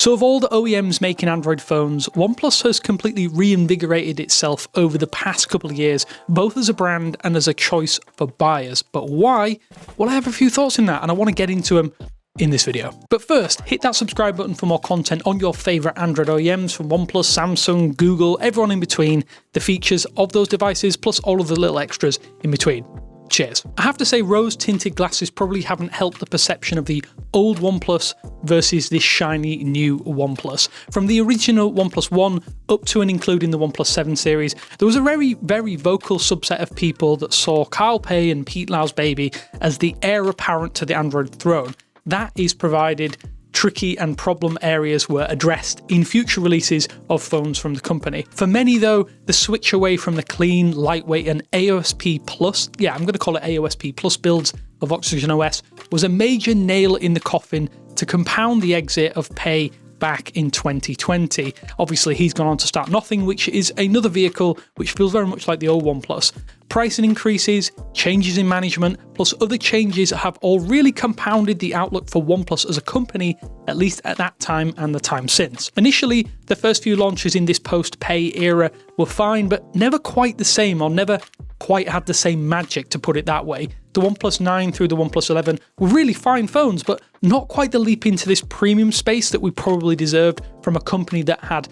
So of all the OEMs making Android phones, OnePlus has completely reinvigorated itself over the past couple of years, both as a brand and as a choice for buyers. But why? Well, I have a few thoughts in that, and I want to get into them in this video. But first, hit that subscribe button for more content on your favourite Android OEMs from OnePlus, Samsung, Google, everyone in between, the features of those devices, plus all of the little extras in between. Cheers. I have to say, rose-tinted glasses probably haven't helped the perception of the old OnePlus versus this shiny new OnePlus. From the original OnePlus 1 up to and including the OnePlus 7 series, there was a very vocal subset of people that saw Carl Pei and Pete Lau's baby as the heir apparent to the Android throne. That is provided tricky and problem areas were addressed in future releases of phones from the company. For many though, the switch away from the clean, lightweight and AOSP Plus, I'm going to call it AOSP Plus builds of Oxygen OS, was a major nail in the coffin to compound the exit of Pei back in 2020. Obviously he's gone on to start Nothing, which is another vehicle which feels very much like the old OnePlus. Pricing increases, changes in management, plus other changes have all really compounded the outlook for OnePlus as a company, at least at that time and the time since. Initially, the first few launches in this post-Pei era were fine, but never quite the same, or never quite had the same magic, to put it that way. The OnePlus 9 through the OnePlus 11 were really fine phones, but not quite the leap into this premium space that we probably deserved from a company that had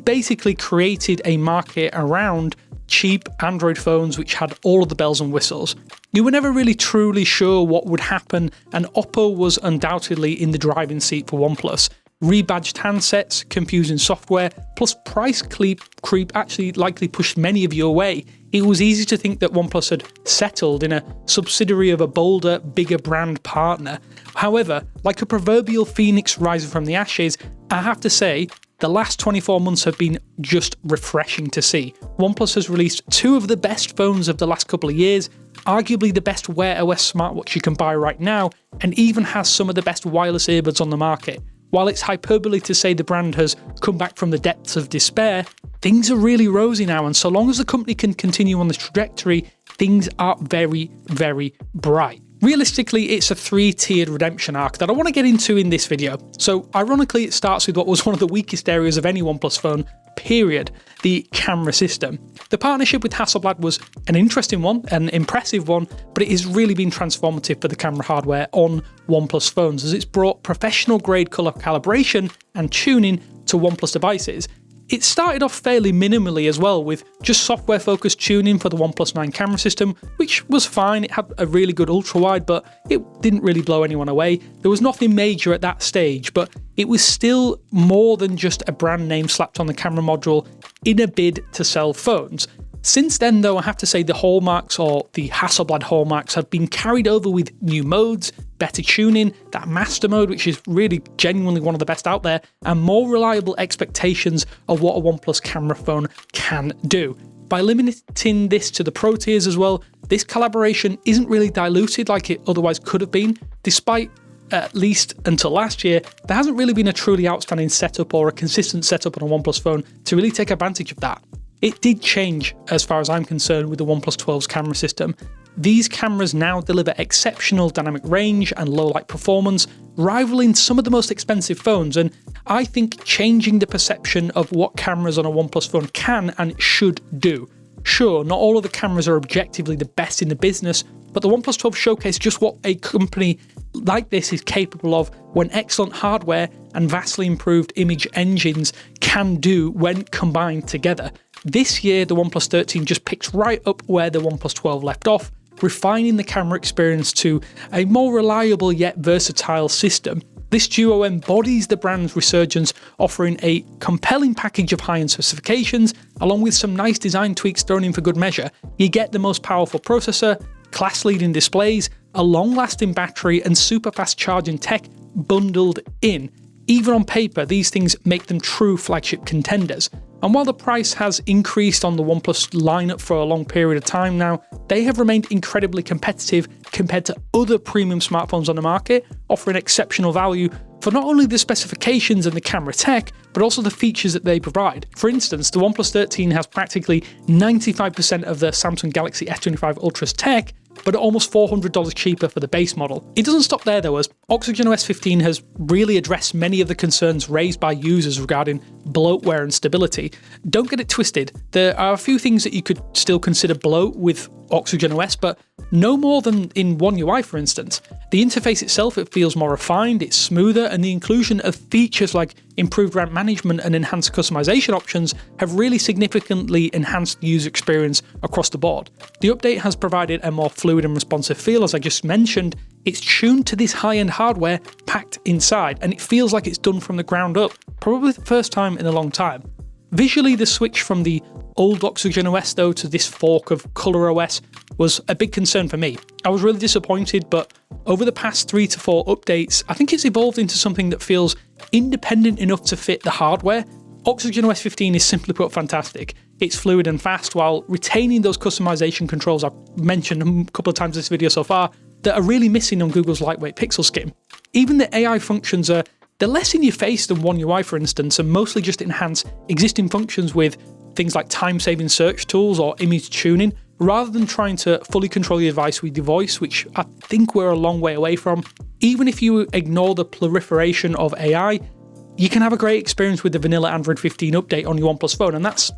basically created a market around cheap Android phones which had all of the bells and whistles. You were never really truly sure what would happen, and Oppo was undoubtedly in the driving seat for OnePlus. Rebadged handsets, confusing software, plus price creep actually likely pushed many of you away. It was easy to think that OnePlus had settled in a subsidiary of a bolder, bigger brand partner. However, like a proverbial phoenix rising from the ashes, I have to say, the last 24 months have been just refreshing to see. OnePlus has released two of the best phones of the last couple of years, arguably the best Wear OS smartwatch you can buy right now, and even has some of the best wireless earbuds on the market. While it's hyperbole to say the brand has come back from the depths of despair, things are really rosy now, and so long as the company can continue on the trajectory, things are very bright. Realistically, it's a three-tiered redemption arc that I want to get into in this video. So ironically, it starts with what was one of the weakest areas of any OnePlus phone, period, the camera system. The partnership with Hasselblad was an interesting one, an impressive one, but it has really been transformative for the camera hardware on OnePlus phones, as it's brought professional-grade colour calibration and tuning to OnePlus devices. It started off fairly minimally as well, with just software-focused tuning for the OnePlus 9 camera system, which was fine. It had a really good ultra-wide, but it didn't really blow anyone away. There was nothing major at that stage, but it was still more than just a brand name slapped on the camera module in a bid to sell phones. Since then though, I have to say the hallmarks, or the Hasselblad hallmarks, have been carried over with new modes, better tuning, that master mode which is really genuinely one of the best out there, and more reliable expectations of what a OnePlus camera phone can do. By limiting this to the Pro tiers as well, this collaboration isn't really diluted like it otherwise could have been, despite at least until last year, there hasn't really been a truly outstanding setup or a consistent setup on a OnePlus phone to really take advantage of that. It did change as far as I'm concerned with the OnePlus 12's camera system. These cameras now deliver exceptional dynamic range and low light performance, rivaling some of the most expensive phones, and I think changing the perception of what cameras on a OnePlus phone can and should do. Sure, not all of the cameras are objectively the best in the business, but the OnePlus 12 showcased just what a company like this is capable of when excellent hardware and vastly improved image engines can do when combined together. This year, the OnePlus 13 just picks right up where the OnePlus 12 left off, refining the camera experience to a more reliable yet versatile system. This duo embodies the brand's resurgence, offering a compelling package of high-end specifications, along with some nice design tweaks thrown in for good measure. You get the most powerful processor, class-leading displays, a long-lasting battery, and super-fast charging tech bundled in. Even on paper, these things make them true flagship contenders. And while the price has increased on the OnePlus lineup for a long period of time now, they have remained incredibly competitive compared to other premium smartphones on the market, offering exceptional value for not only the specifications and the camera tech, but also the features that they provide. For instance, the OnePlus 13 has practically 95% of the Samsung Galaxy S25 Ultra's tech, but at almost $400 cheaper for the base model. It doesn't stop there though, as Oxygen OS 15 has really addressed many of the concerns raised by users regarding bloatware and stability. Don't get it twisted, there are a few things that you could still consider bloat with Oxygen OS, but no more than in One UI for instance. The interface itself, it feels more refined, it's smoother, and the inclusion of features like improved RAM management and enhanced customization options have really significantly enhanced the user experience across the board. The update has provided a more fluid and responsive feel, as I just mentioned. It's tuned to this high-end hardware packed inside, and it feels like it's done from the ground up, probably the first time in a long time. Visually, the switch from the old Oxygen OS though to this fork of Color OS was a big concern for me. I was really disappointed, but over the past 3 to 4 updates, I think it's evolved into something that feels independent enough to fit the hardware. Oxygen OS 15 is simply put fantastic. It's fluid and fast while retaining those customization controls I've mentioned a couple of times in this video so far that are really missing on Google's lightweight pixel scheme. Even the AI functions they're less in your face than One UI for instance, and mostly just enhance existing functions with things like time-saving search tools or image tuning, rather than trying to fully control your device with your voice, which I think we're a long way away from. Even if you ignore the proliferation of AI, you can have a great experience with the vanilla Android 15 update on your OnePlus phone, and that's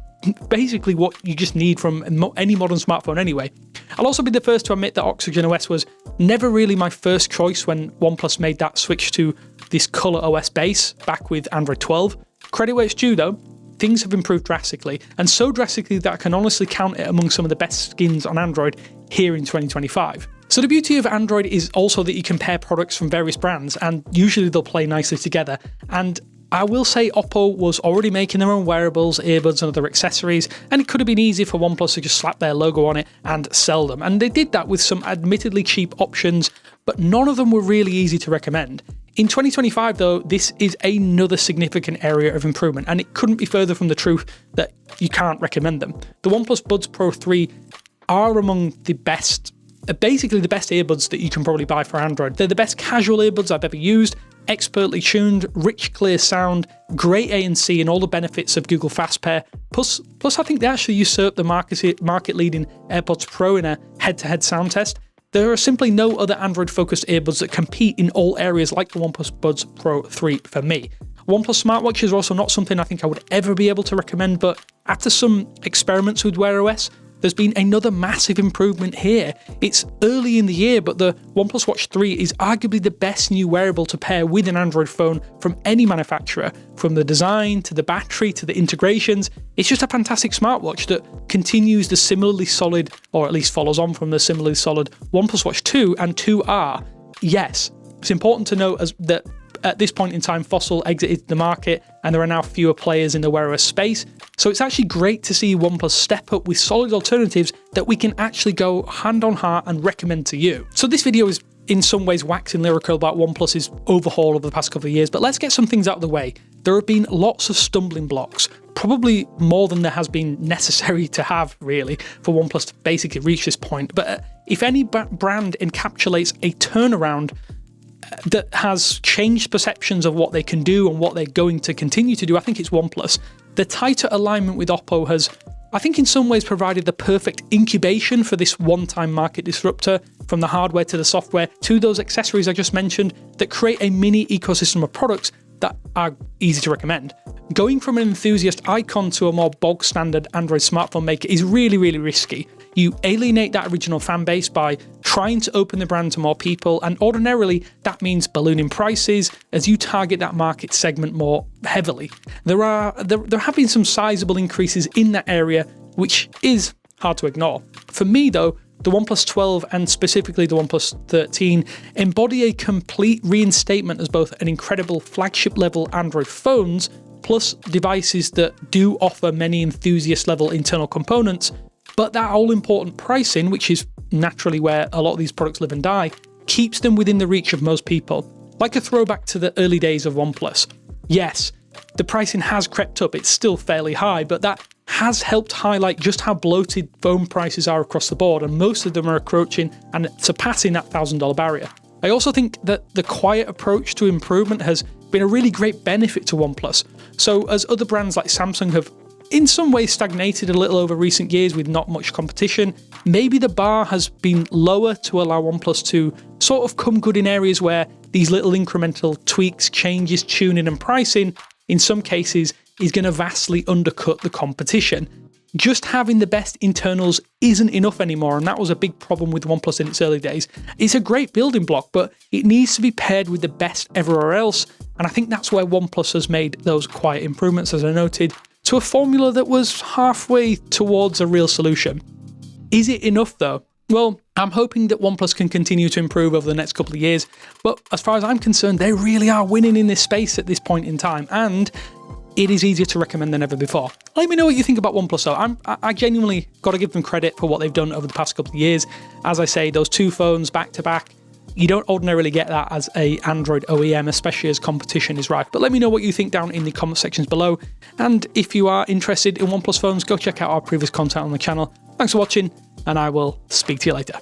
basically what you just need from any modern smartphone anyway. I'll also be the first to admit that Oxygen OS was never really my first choice when OnePlus made that switch to this Color OS base back with Android 12. Credit where it's due though, things have improved drastically, and so drastically that I can honestly count it among some of the best skins on Android here in 2025. So the beauty of Android is also that you can pair products from various brands, and usually they'll play nicely together. And I will say Oppo was already making their own wearables, earbuds and other accessories, and it could have been easy for OnePlus to just slap their logo on it and sell them. And they did that with some admittedly cheap options, but none of them were really easy to recommend. In 2025 though, this is another significant area of improvement, and it couldn't be further from the truth that you can't recommend them. The OnePlus Buds Pro 3 are among the best, basically the best earbuds that you can probably buy for Android. They're the best casual earbuds I've ever used, expertly tuned, rich clear sound, great ANC and all the benefits of Google Fast Pair. Plus I think they actually usurped the market-leading AirPods Pro in a head-to-head sound test. There are simply no other Android-focused earbuds that compete in all areas like the OnePlus Buds Pro 3 for me. OnePlus smartwatches are also not something I think I would ever be able to recommend, but after some experiments with Wear OS, there's been another massive improvement here. It's early in the year, but the OnePlus Watch 3 is arguably the best new wearable to pair with an Android phone from any manufacturer. From the design, to the battery, to the integrations, it's just a fantastic smartwatch that continues the similarly solid, or at least follows on from the similarly solid OnePlus Watch 2 and 2R. Yes, it's important to note that at this point in time, Fossil exited the market and there are now fewer players in the Wear OS space, so it's actually great to see OnePlus step up with solid alternatives that we can actually go hand on heart and recommend to you. So this video is in some ways waxing lyrical about OnePlus's overhaul over the past couple of years, but let's get some things out of the way. There have been lots of stumbling blocks, probably more than there has been necessary to have really for OnePlus to basically reach this point, but if any brand encapsulates a turnaround that has changed perceptions of what they can do and what they're going to continue to do, I think it's OnePlus. The tighter alignment with Oppo has, I think in some ways, provided the perfect incubation for this one-time market disruptor, from the hardware to the software to those accessories I just mentioned, that create a mini ecosystem of products that are easy to recommend. Going from an enthusiast icon to a more bog-standard Android smartphone maker is really, really risky. You alienate that original fan base by trying to open the brand to more people, and ordinarily that means ballooning prices as you target that market segment more heavily. There have been some sizable increases in that area, which is hard to ignore. For me though, the OnePlus 12 and specifically the OnePlus 13 embody a complete reinstatement as both an incredible flagship level Android phones, plus devices that do offer many enthusiast level internal components, but that all important pricing, which is naturally where a lot of these products live and die, keeps them within the reach of most people. Like a throwback to the early days of OnePlus. Yes, the pricing has crept up, it's still fairly high, but that has helped highlight just how bloated phone prices are across the board, and most of them are approaching and surpassing that $1,000 barrier. I also think that the quiet approach to improvement has been a really great benefit to OnePlus. So as other brands like Samsung have in some ways stagnated a little over recent years with not much competition. Maybe the bar has been lower to allow OnePlus to sort of come good in areas where these little incremental tweaks, changes, tuning and pricing, in some cases, is going to vastly undercut the competition. Just having the best internals isn't enough anymore, and that was a big problem with OnePlus in its early days. It's a great building block, but it needs to be paired with the best everywhere else, and I think that's where OnePlus has made those quiet improvements, as I noted, to a formula that was halfway towards a real solution. Is it enough though? Well, I'm hoping that OnePlus can continue to improve over the next couple of years, but as far as I'm concerned, they really are winning in this space at this point in time, and it is easier to recommend than ever before. Let me know what you think about OnePlus though. I genuinely got to give them credit for what they've done over the past couple of years. As I say, those two phones back to back, you don't ordinarily get that as a Android OEM, especially as competition is rife. But let me know what you think down in the comment sections below. And if you are interested in OnePlus phones, go check out our previous content on the channel. Thanks for watching, and I will speak to you later.